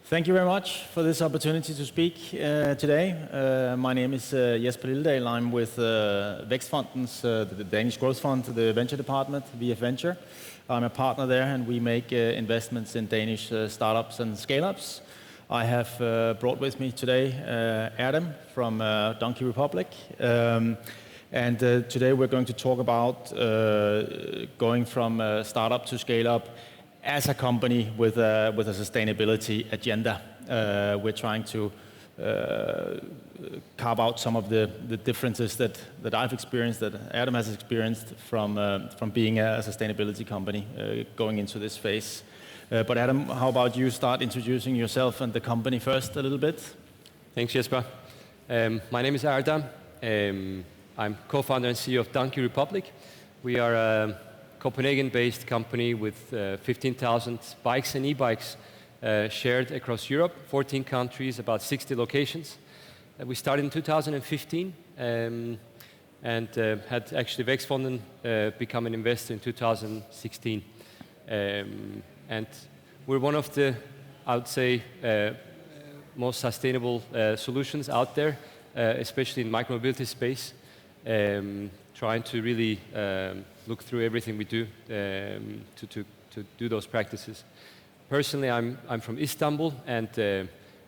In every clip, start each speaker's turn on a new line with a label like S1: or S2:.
S1: Thank you very much for this opportunity to speak today. My name is Jesper Lilledal. I'm with Vækstfonden's, the Danish Growth Fund, the venture department, VF Venture. I'm a partner there, and we make investments in Danish startups and scale-ups. I have brought with me today Erdem from Donkey Republic. And today we're going to talk about going from startup to scale-up as a company with a sustainability agenda. We're trying to carve out some of the differences that I've experienced, that Erdem has experienced from being a sustainability company going into this phase. But Erdem, how about you start introducing yourself and the company first a little bit?
S2: Thanks, Jesper. My name is Erdem. I'm co-founder and CEO of Donkey Republic. We are a Copenhagen-based company with 15,000 bikes and e-bikes shared across Europe, 14 countries, about 60 locations. We started in 2015 and had actually Vækstfonden become an investor in 2016. And we're one of the, I would say, most sustainable solutions out there, especially in micromobility space, trying to really look through everything we do to do those practices. Personally, I'm from Istanbul and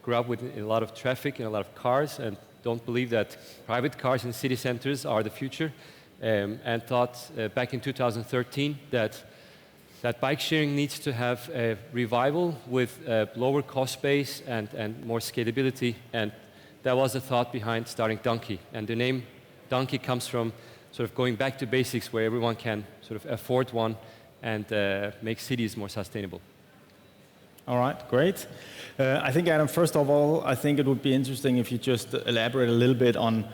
S2: grew up with a lot of traffic and a lot of cars, and don't believe that private cars in city centers are the future, and thought back in 2013 that bike sharing needs to have a revival with a lower cost base and more scalability, and that was the thought behind starting Donkey. And the name Donkey comes from sort of going back to basics where everyone can sort of afford one and make cities more sustainable.
S1: All right, great. I think, Erdem, first of all, I think it would be interesting if you just elaborate a little bit on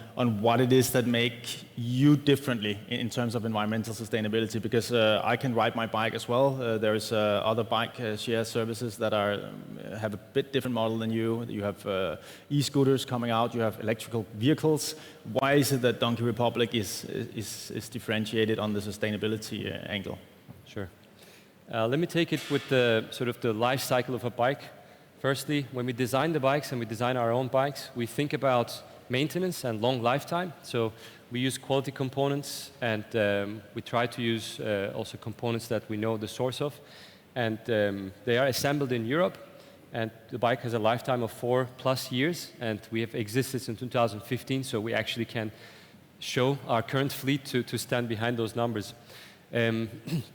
S1: what it is that make you differently in terms of environmental sustainability, because I can ride my bike as well. There's other bike share services that have a bit different model than you. You have e-scooters coming out, you have electrical vehicles. Why is it that Donkey Republic is differentiated on the sustainability angle?
S2: Sure. Let me take it with the sort of the life cycle of a bike. Firstly, when we design the bikes and we design our own bikes, we think about maintenance and long lifetime. So we use quality components, and we try to use also components that we know the source of. And they are assembled in Europe, and the bike has a lifetime of 4+ years, and we have existed since 2015, so we actually can show our current fleet to stand behind those numbers.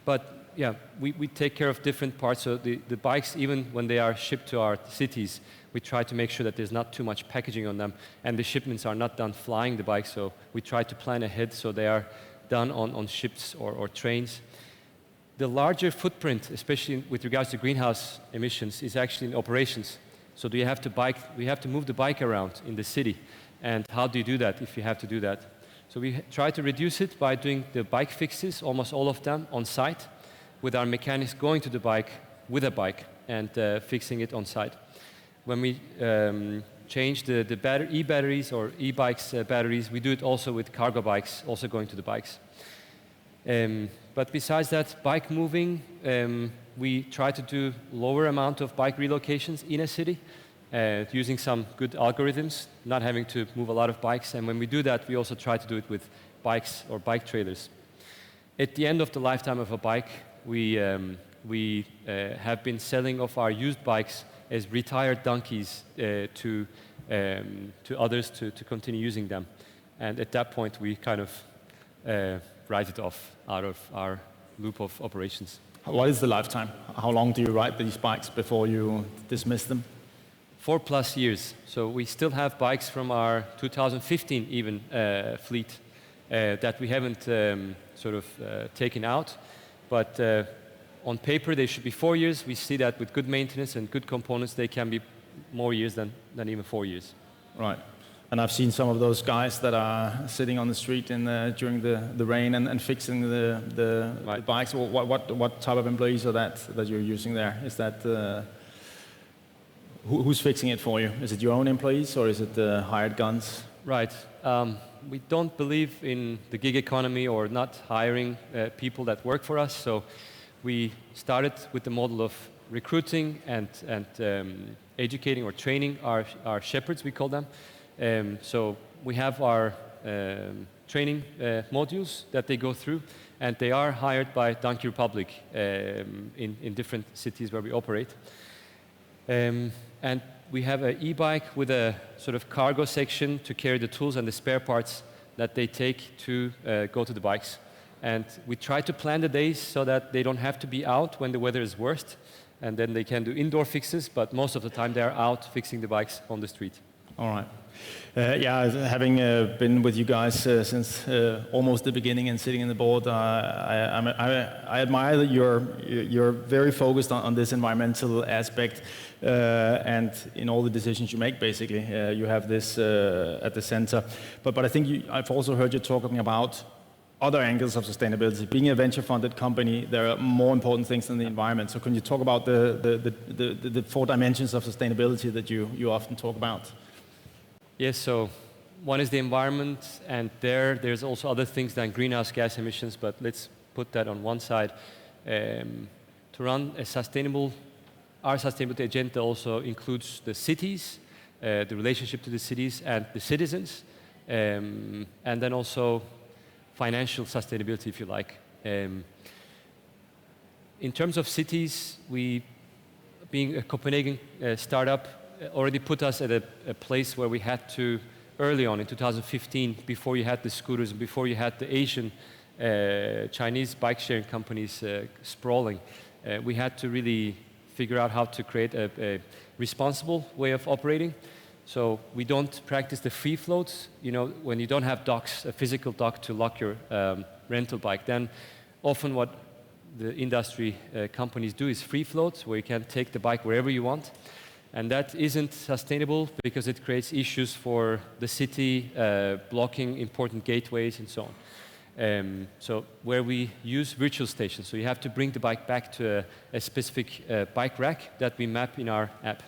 S2: But yeah, we take care of different parts. So the bikes, even when they are shipped to our cities, we try to make sure that there's not too much packaging on them, and the shipments are not done flying the bikes, so we try to plan ahead so they are done on ships or trains. The larger footprint, especially with regards to greenhouse emissions, is actually in operations. So we have to move the bike around in the city, and how do you do that if you have to do that? So we try to reduce it by doing the bike fixes, almost all of them on site, with our mechanics going to the bike with a bike and fixing it on site. When we change the e-batteries or e-bikes batteries, we do it also with cargo bikes, also going to the bikes. But besides that, bike moving, we try to do lower amount of bike relocations in a city, using some good algorithms, not having to move a lot of bikes. And when we do that, we also try to do it with bikes or bike trailers. At the end of the lifetime of a bike, we have been selling off our used bikes as retired donkeys to others to continue using them. And at that point, we kind of write it off out of our loop of operations.
S1: What is the lifetime? How long do you ride these bikes before you dismiss them?
S2: 4+ years. So we still have bikes from our 2015 even fleet that we haven't sort of taken out. But on paper, they should be 4 years. We see that with good maintenance and good components, they can be more years than even 4 years.
S1: Right. And I've seen some of those guys that are sitting on the street during the rain and fixing the bikes. What type of employees are that you're using there? Is that who's fixing it for you? Is it your own employees or is it hired guns?
S2: Right. We don't believe in the gig economy or not hiring people that work for us. So we started with the model of recruiting and educating or training our shepherds, we call them. So we have our training modules that they go through, and they are hired by Donkey Republic in different cities where we operate. And we have an e-bike with a sort of cargo section to carry the tools and the spare parts that they take to go to the bikes. And we try to plan the days so that they don't have to be out when the weather is worst, and then they can do indoor fixes, but most of the time they're out fixing the bikes on the street.
S1: All right. Yeah, having been with you guys since almost the beginning and sitting in the board, I admire that you're very focused on this environmental aspect, and in all the decisions you make, basically, you have this at the center. But I think I've also heard you talking about other angles of sustainability. Being a venture-funded company, there are more important things than the environment. So can you talk about the 4 dimensions of sustainability that you often talk about?
S2: Yes, so one is the environment, and there's also other things than greenhouse gas emissions, but let's put that on one side. To run our sustainability agenda also includes the cities, the relationship to the cities and the citizens, and then also financial sustainability, if you like. In terms of cities, we, being a Copenhagen startup, already put us at a place where we had to, early on in 2015, before you had the scooters, before you had the Asian Chinese bike sharing companies sprawling, we had to really figure out how to create a responsible way of operating. So we don't practice the free floats. You know, when you don't have docks, a physical dock to lock your rental bike, then often what the industry companies do is free floats, where you can take the bike wherever you want. And that isn't sustainable because it creates issues for the city, blocking important gateways and so on. So where we use virtual stations, so you have to bring the bike back to a specific bike rack that we map in our app.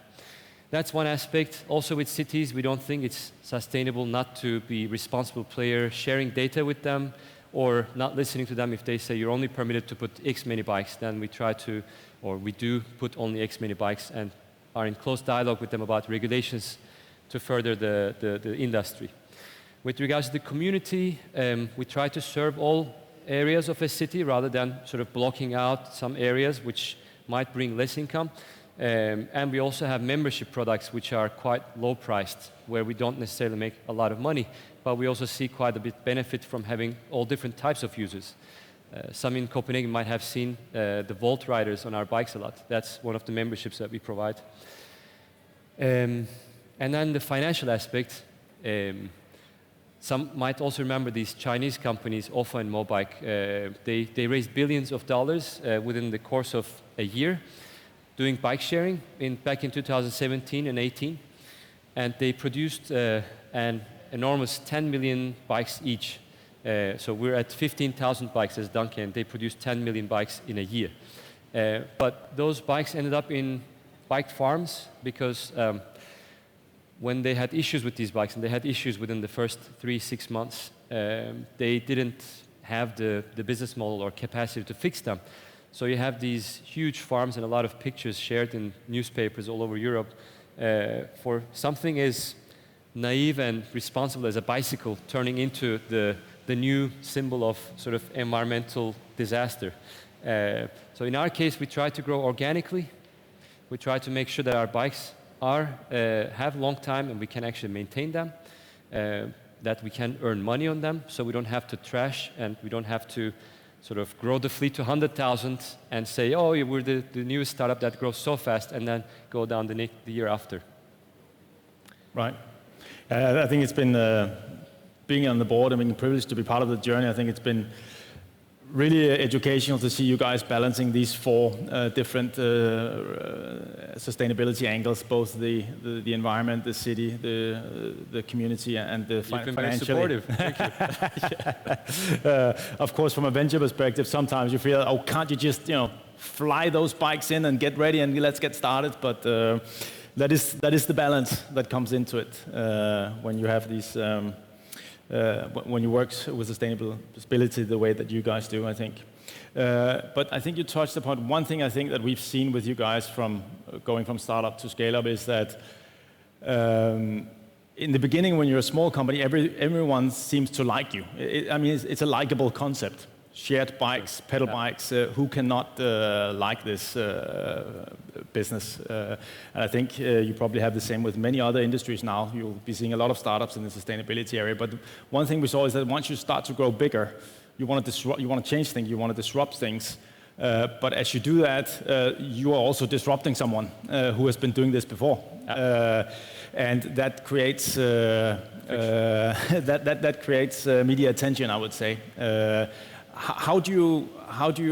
S2: That's one aspect. Also with cities, we don't think it's sustainable not to be a responsible player, sharing data with them, or not listening to them if they say you're only permitted to put X many bikes. Then we try to, or we do put only X many bikes, and are in close dialogue with them about regulations to further the industry. With regards to the community, we try to serve all areas of a city rather than sort of blocking out some areas which might bring less income. And we also have membership products which are quite low priced, where we don't necessarily make a lot of money, but we also see quite a bit benefit from having all different types of users. Some in Copenhagen might have seen the Volt riders on our bikes a lot. That's one of the memberships that we provide. And then the financial aspect. Some might also remember these Chinese companies, Offa and Mobike. They raised billions of dollars within the course of a year doing bike sharing back in 2017 and 18. And they produced an enormous 10 million bikes each. So we're at 15,000 bikes as Donkey, and they produced 10 million bikes in a year. But those bikes ended up in bike farms because when they had issues with these bikes, and they had issues within the first 3-6 months, they didn't have the business model or capacity to fix them. So you have these huge farms and a lot of pictures shared in newspapers all over Europe for something as naive and responsible as a bicycle turning into the new symbol of sort of environmental disaster. So in our case, we try to grow organically. We try to make sure that our bikes have long time and we can actually maintain them, that we can earn money on them, so we don't have to trash and we don't have to sort of grow the fleet to 100,000 and say, oh, we're the newest startup that grows so fast, and then go down the year after.
S1: Right. I think it's been, being on the board and being privileged to be part of the journey, I think it's been really educational to see you guys balancing these 4 different sustainability angles, both the environment, the city, the community, and the financial.
S2: You've been very supportive. Thank you.
S1: Of course, from a venture perspective, sometimes you feel, oh, can't you just fly those bikes in and get ready and let's get started? But that is the balance that comes into it when you have these. When you work with sustainability the way that you guys do, I think. But I think you touched upon one thing I think that we've seen with you guys from going from startup to scale up is that in the beginning when you're a small company, everyone seems to like you. I mean, it's a likable concept. Shared bikes, pedal bikes, who cannot like this business? And I think you probably have the same with many other industries now. You'll be seeing a lot of startups in the sustainability area. But one thing we saw is that once you start to grow bigger, you want to change things, you want to disrupt things. But as you do that, you are also disrupting someone who has been doing this before. And that creates that creates media attention, I would say. How do you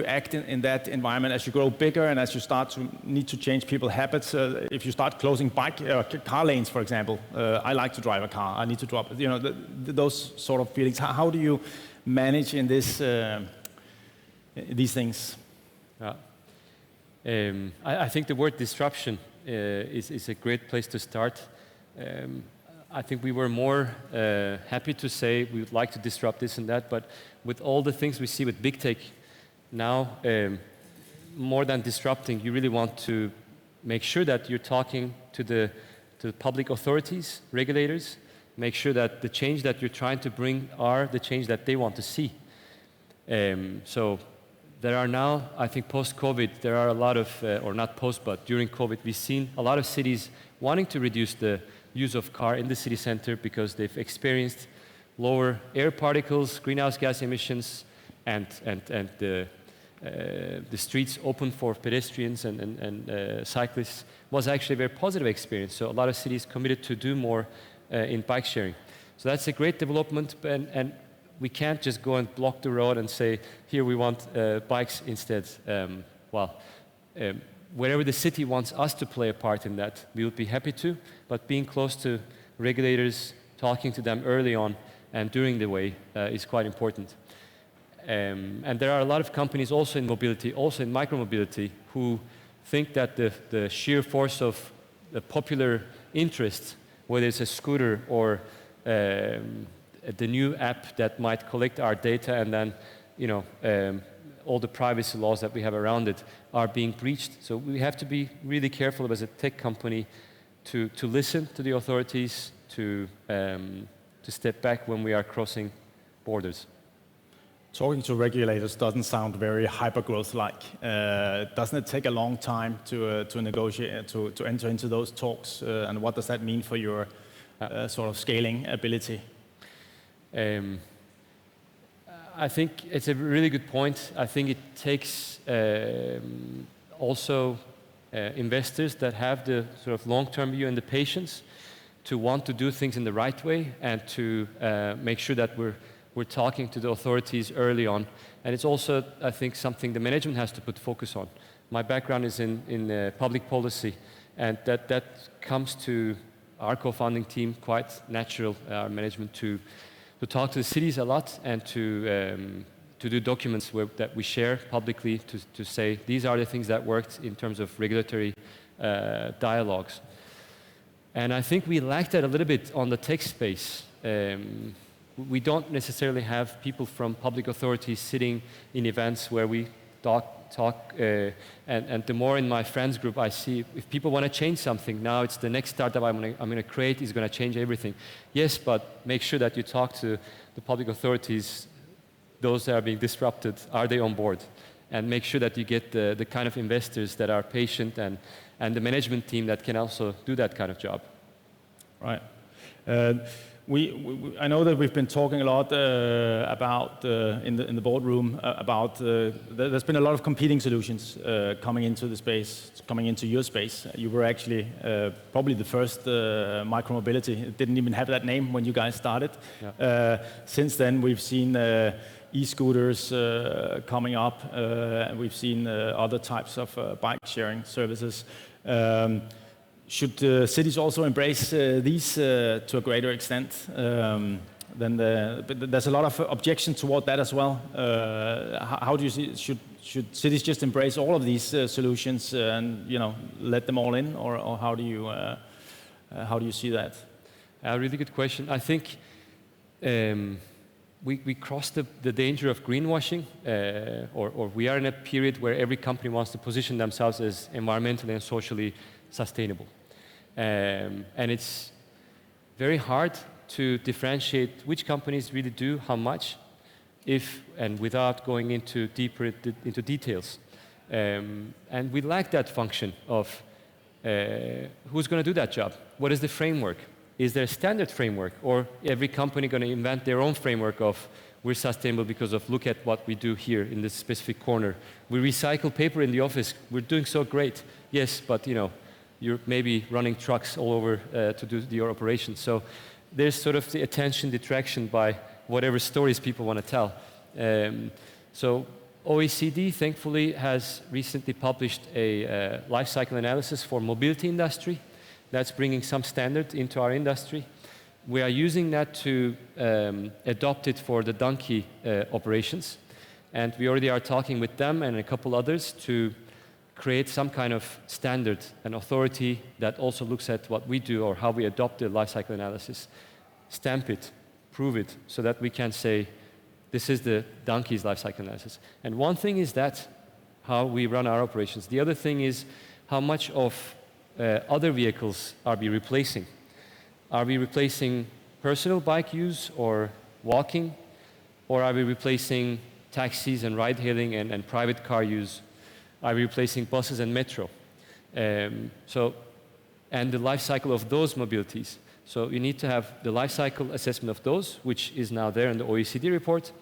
S1: act in that environment as you grow bigger and as you start to need to change people's habits? If you start closing car lanes, for example, I like to drive a car. I need to drop. You know, those sort of feelings. How do you manage in this these things?
S2: I think the word disruption is a great place to start. I think we were more happy to say we would like to disrupt this and that, but with all the things we see with big tech now, more than disrupting, you really want to make sure that you're talking to the public authorities, regulators, make sure that the change that you're trying to bring are the change that they want to see. So there are now, I think post-COVID, there are a lot of, or not post, but during COVID, we've seen a lot of cities wanting to reduce the use of car in the city center because they've experienced lower air particles, greenhouse gas emissions, and the streets open for pedestrians and cyclists was actually a very positive experience. So a lot of cities committed to do more in bike sharing. So that's a great development, and we can't just go and block the road and say, here we want bikes instead. Wherever the city wants us to play a part in that, we would be happy to, but being close to regulators, talking to them early on and during the way is quite important. And there are a lot of companies also in mobility, also in micromobility, who think that the sheer force of the popular interest, whether it's a scooter or the new app that might collect our data and then, you know, all the privacy laws that we have around it are being breached. So we have to be really careful as a tech company to listen to the authorities, to step back when we are crossing borders.
S1: Talking to regulators doesn't sound very hyper-growth-like. Doesn't it take a long time to negotiate, to enter into those talks? And what does that mean for your sort of scaling ability?
S2: I think it's a really good point. I think it takes also investors that have the sort of long-term view and the patience to want to do things in the right way and to make sure that we're talking to the authorities early on. And it's also, I think, something the management has to put focus on. My background is in public policy, and that comes to our co-founding team quite natural, our management, to talk to the cities a lot and to do documents that we share publicly to say these are the things that worked in terms of regulatory dialogues. And I think we lack that a little bit on the tech space. We don't necessarily have people from public authorities sitting in events where we talk and the more in my friends group I see, if people want to change something, now it's the next startup I'm going to create is going to change everything. Yes, but make sure that you talk to the public authorities, those that are being disrupted, are they on board? And make sure that you get the kind of investors that are patient and the management team that can also do that kind of job.
S1: Right. I know that we've been talking a lot about in the boardroom about there's been a lot of competing solutions coming into the space, coming into your space. You were actually probably the first micromobility. It didn't even have that name when you guys started. Yeah. Since then, we've seen e-scooters coming up. We've seen other types of bike sharing services. Should cities also embrace these to a greater extent? But there's a lot of objection toward that as well. How do you see? Should cities just embrace all of these solutions and let them all in, or how do you see that?
S2: A really good question. I think we crossed the danger of greenwashing, or we are in a period where every company wants to position themselves as environmentally and socially sustainable. And it's very hard to differentiate which companies really do how much, and without going into deeper into details. And we lack that function of who's going to do that job? What is the framework? Is there a standard framework, or every company going to invent their own framework of we're sustainable because of look at what we do here in this specific corner. We recycle paper in the office. We're doing so great. Yes, but you're maybe running trucks all over to do your operations. So there's sort of the attention detraction by whatever stories people want to tell. So OECD, thankfully, has recently published a life cycle analysis for mobility industry. That's bringing some standard into our industry. We are using that to adopt it for the donkey operations. And we already are talking with them and a couple others to create some kind of standard and authority that also looks at what we do or how we adopt the life cycle analysis. Stamp it, prove it, so that we can say, this is the donkey's life cycle analysis. And one thing is that, how we run our operations. The other thing is how much of other vehicles are we replacing? Are we replacing personal bike use or walking? Or are we replacing taxis and ride-hailing and private car use? Are we replacing buses and metro? And the life cycle of those mobilities. So you need to have the life cycle assessment of those, which is now there in the OECD report.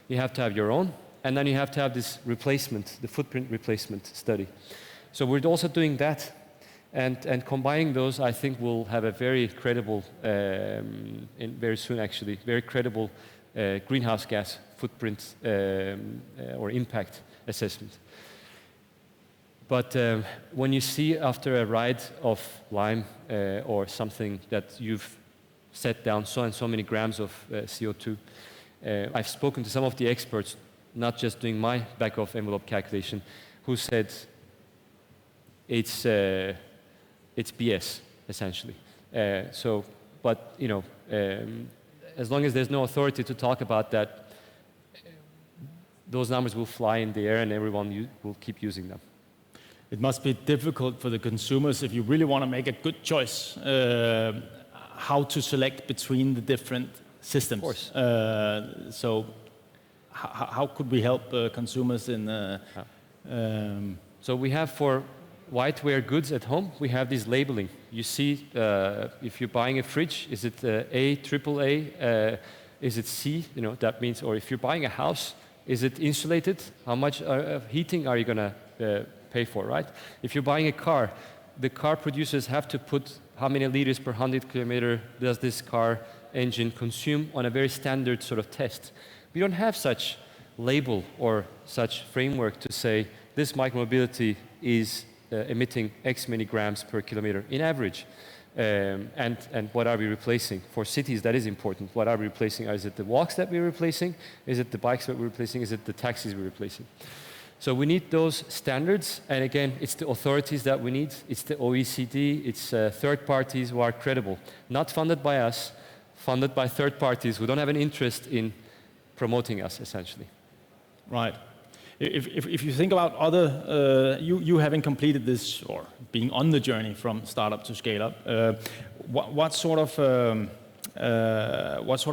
S2: You have to have your own, and then you have to have this replacement, the footprint replacement study. So we're also doing that. And combining those, I think, will have a very credible, very soon actually, very credible greenhouse gas footprint or impact assessment. But when you see after a ride of Lime or something that you've set down so and so many grams of CO2, I've spoken to some of the experts, not just doing my back of envelope calculation, who said it's BS, essentially. As long as there's no authority to talk about that, those numbers will fly in the air and everyone will keep using them.
S1: It must be difficult for the consumers if you really want to make a good choice, how to select between the different systems. Of course. So how could we help consumers in...
S2: So we have for whiteware goods at home, we have this labeling. You see, if you're buying a fridge, is it A, AAA, is it C? That means, or if you're buying a house, is it insulated? How much of heating are you going to pay for, right? If you're buying a car, the car producers have to put how many liters per 100 kilometer does this car engine consume on a very standard sort of test. We don't have such label or such framework to say this micromobility is emitting X many grams per kilometer in average. And what are we replacing? For cities, that is important. What are we replacing? Is it the walks that we're replacing? Is it the bikes that we're replacing? Is it the taxis we're replacing? So we need those standards. And again, it's the authorities that we need. It's the OECD. It's third parties who are credible. Not funded by us, funded by third parties who don't have an interest in promoting us, essentially.
S1: Right. If you think about other, you having completed this or being on the journey from startup to scale up, what sort of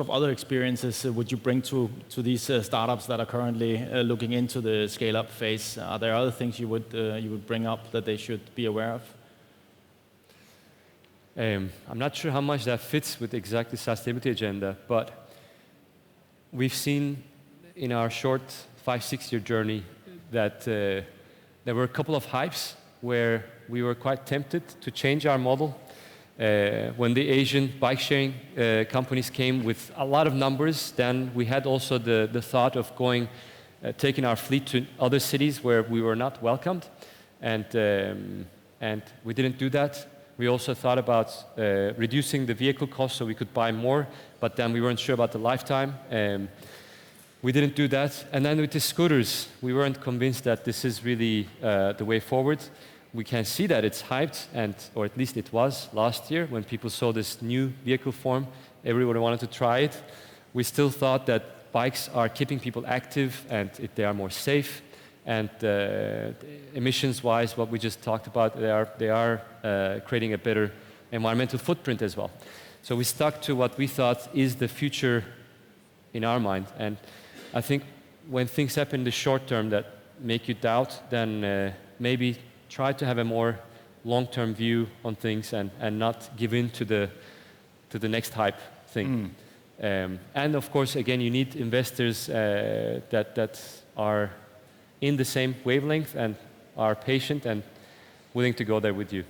S1: other experiences would you bring to these startups that are currently looking into the scale up phase? Are there other things you would bring up that they should be aware of?
S2: I'm not sure how much that fits with exactly the sustainability agenda, but we've seen in our short 5-6 year journey that there were a couple of hypes where we were quite tempted to change our model. When the Asian bike sharing companies came with a lot of numbers, then we had also the thought of taking our fleet to other cities where we were not welcomed, and we didn't do that. We also thought about reducing the vehicle cost so we could buy more, but then we weren't sure about the lifetime. We didn't do that. And then with the scooters, we weren't convinced that this is really the way forward. We can see that it's hyped, or at least it was last year when people saw this new vehicle form. Everyone wanted to try it. We still thought that bikes are keeping people active and they are more safe. And emissions-wise, what we just talked about, they are creating a better environmental footprint as well. So we stuck to what we thought is the future in our mind. And I think when things happen in the short term that make you doubt, then maybe try to have a more long-term view on things and not give in to the next hype thing. And of course, again, you need investors that are in the same wavelength and are patient and willing to go there with you.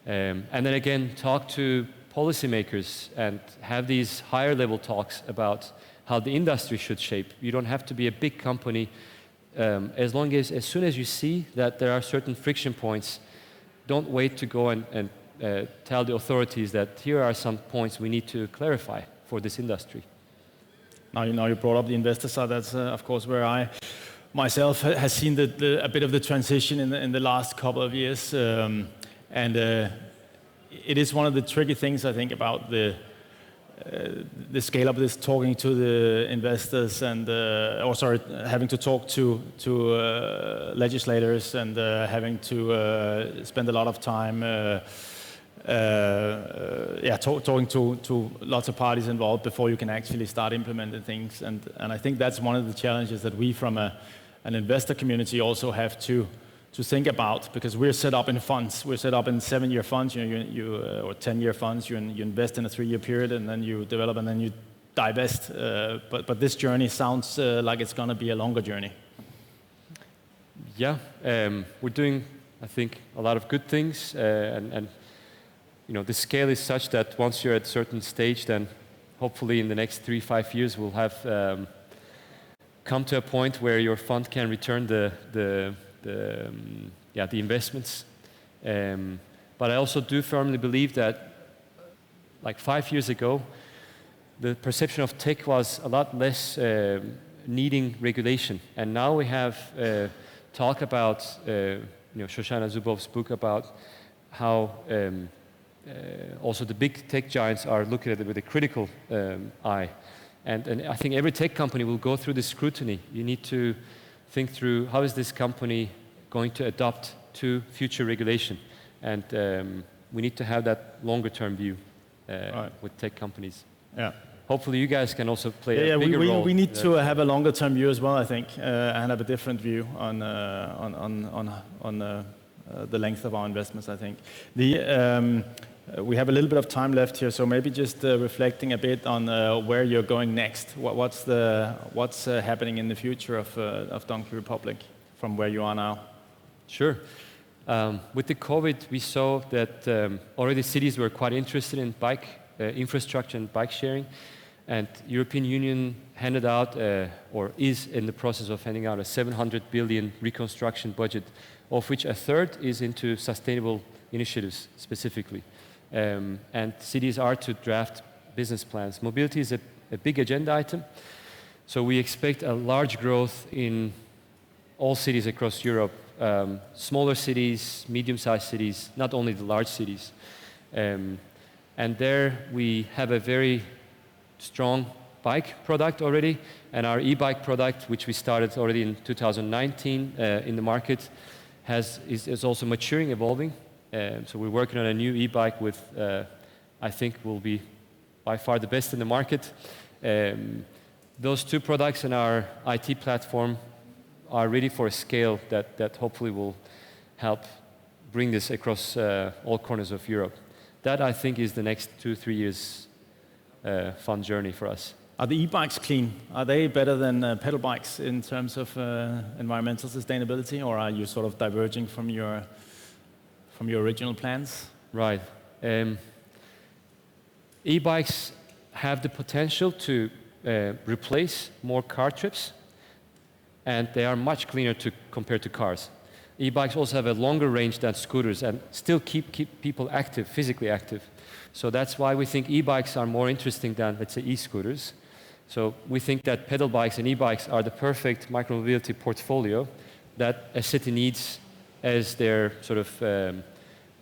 S2: And then again, talk to policymakers and have these higher level talks about how the industry should shape. You don't have to be a big company. As soon as you see that there are certain friction points, don't wait to go and tell the authorities that here are some points we need to clarify for this industry.
S1: Now you brought up the investor side. That's of course where I myself has seen a bit of the transition in the last couple of years, and it is one of the tricky things I think about the scale of this, talking to the investors and having to talk to legislators and having to spend a lot of time talking to lots of parties involved before you can actually start implementing things. And I think that's one of the challenges that we from an investor community also have to think about, because we're set up in funds. We're set up in 7-year funds, or 10-year funds. You invest in a 3-year period, and then you develop, and then you divest. But this journey sounds like it's going to be a longer journey.
S2: Yeah, we're doing, I think, a lot of good things, and the scale is such that once you're at a certain stage, then hopefully in the next 3-5 years we'll have come to a point where your fund can return the investments. But I also do firmly believe that, like 5 years ago, the perception of tech was a lot less needing regulation. And now we have talk about, Shoshana Zuboff's book about how also the big tech giants are looking at it with a critical eye. And I think every tech company will go through this scrutiny. You need to think through how is this company going to adapt to future regulation. And we need to have that longer term view with tech companies.
S1: Yeah.
S2: Hopefully you guys can also play a bigger role.
S1: We need to have a longer term view as well, I think, and have a different view on the length of our investments, I think. We have a little bit of time left here, so maybe just reflecting a bit on where you're going next. What's happening in the future of Donkey Republic from where you are now?
S2: Sure. With the COVID, we saw that already cities were quite interested in bike infrastructure and bike sharing, and European Union handed out, or is in the process of handing out, a 700 billion reconstruction budget, of which a third is into sustainable initiatives specifically. And cities are to draft business plans. Mobility is a big agenda item, so we expect a large growth in all cities across Europe, smaller cities, medium-sized cities, not only the large cities. And there we have a very strong bike product already, and our e-bike product, which we started already in 2019 in the market, is also maturing, evolving. So we're working on a new e-bike with, I think, will be by far the best in the market. Those two products and our IT platform are ready for a scale that hopefully will help bring this across all corners of Europe. That, I think, is the next 2-3 years fun journey for us.
S1: Are the e-bikes clean? Are they better than pedal bikes in terms of environmental sustainability, or are you sort of diverging from your original plans?
S2: Right. E-bikes have the potential to replace more car trips, and they are much cleaner compared to cars. E-bikes also have a longer range than scooters and still keep people active, physically active. So that's why we think e-bikes are more interesting than, let's say, e-scooters. So we think that pedal bikes and e-bikes are the perfect micromobility portfolio that a city needs as their sort of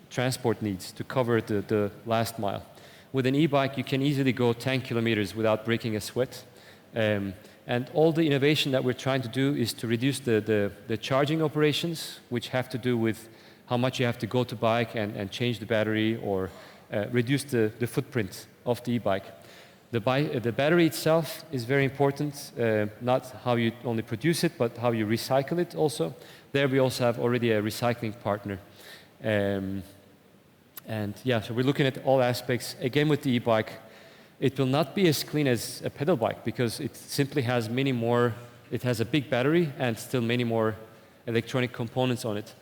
S2: transport needs to cover the last mile. With an e-bike, you can easily go 10 kilometers without breaking a sweat. And all the innovation that we're trying to do is to reduce the charging operations, which have to do with how much you have to go to bike and change the battery, or reduce the footprint of the e-bike. The battery itself is very important, not how you only produce it, but how you recycle it also. There we also have already a recycling partner. And yeah, so we're looking at all aspects. Again, with the e-bike, it will not be as clean as a pedal bike because it simply has many more, it has a big battery and still many more electronic components on it.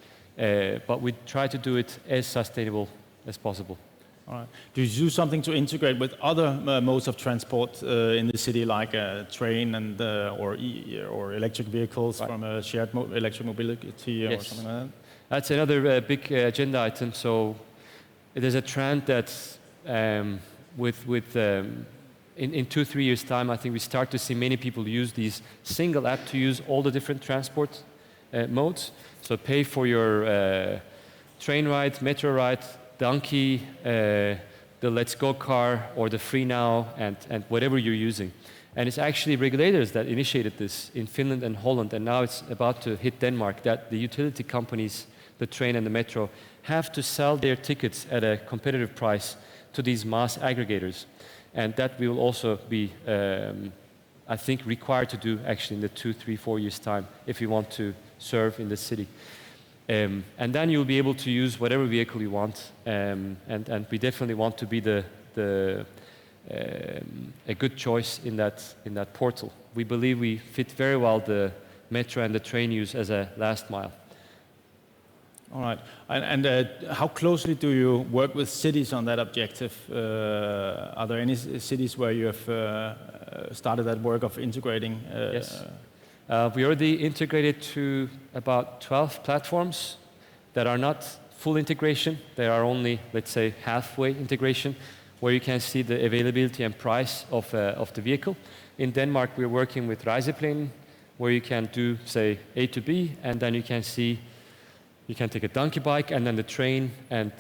S2: But we try to do it as sustainable as possible.
S1: All right. Do you do something to integrate with other modes of transport in the city, like a train and or electric vehicles from a shared electric mobility or something like that?
S2: That's another big agenda item. So there's a trend that in 2-3 years' time, I think we start to see many people use these single app to use all the different transport modes. So pay for your train ride, metro ride, donkey, the Let's Go car, or the Free Now, and whatever you're using. And it's actually regulators that initiated this in Finland and Holland, and now it's about to hit Denmark, that the utility companies, the train and the metro, have to sell their tickets at a competitive price to these mass aggregators. And that will also be, I think, required to do actually in the 2-3-4 years' time if you want to serve in the city. And then you'll be able to use whatever vehicle you want, and we definitely want to be a good choice in that portal. We believe we fit very well the metro and the train use as a last mile.
S1: All right. And how closely do you work with cities on that objective? Are there any cities where you have started that work of integrating?
S2: Yes. We already integrated to about 12 platforms that are not full integration. They are only, let's say, halfway integration, where you can see the availability and price of the vehicle. In Denmark, we're working with Reiseplan, where you can do, say, A to B, and then you can see, you can take a donkey bike and then the train, and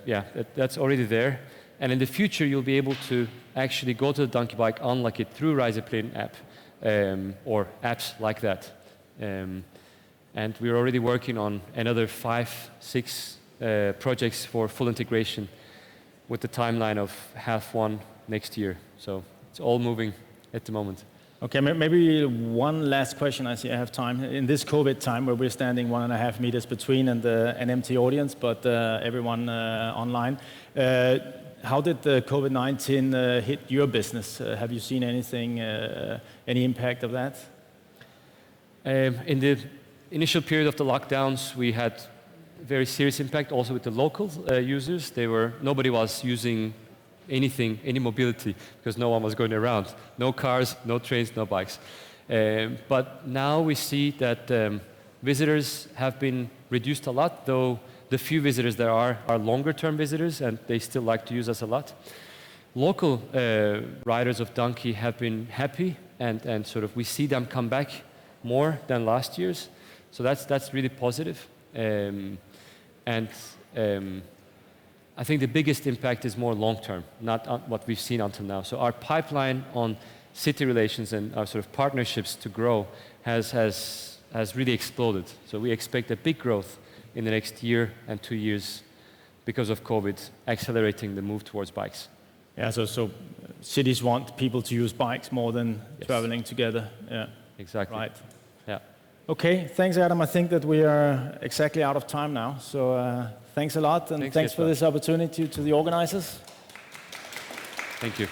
S2: yeah, that's already there. And in the future, you'll be able to actually go to the donkey bike, unlock it through Reiseplan app, or apps like that. And we're already working on another 5-6 projects for full integration with the timeline of H1 next year. So it's all moving at the moment.
S1: Okay, maybe one last question. I see I have time. In this COVID time where we're standing 1.5 meters between and an empty audience, but everyone online, how did the COVID-19 hit your business? Have you seen anything, any impact of that?
S2: In the initial period of the lockdowns, we had very serious impact also with the local users. Nobody was using anything, any mobility, because no one was going around. No cars, no trains, no bikes. But now we see that visitors have been reduced a lot, though the few visitors there are longer-term visitors, and they still like to use us a lot. Local riders of donkey have been happy, and sort of we see them come back more than last year's. So that's really positive. I think the biggest impact is more long-term, not what we've seen until now. So our pipeline on city relations and our sort of partnerships to grow has really exploded. So we expect a big growth in the next year and 2 years because of COVID, accelerating the move towards bikes.
S1: Yeah, so cities want people to use bikes more than traveling together. Yeah,
S2: exactly.
S1: Right.
S2: Yeah.
S1: Okay, thanks, Erdem. I think that we are exactly out of time now. So thanks a lot, and thanks for this opportunity to the organizers.
S2: Thank you.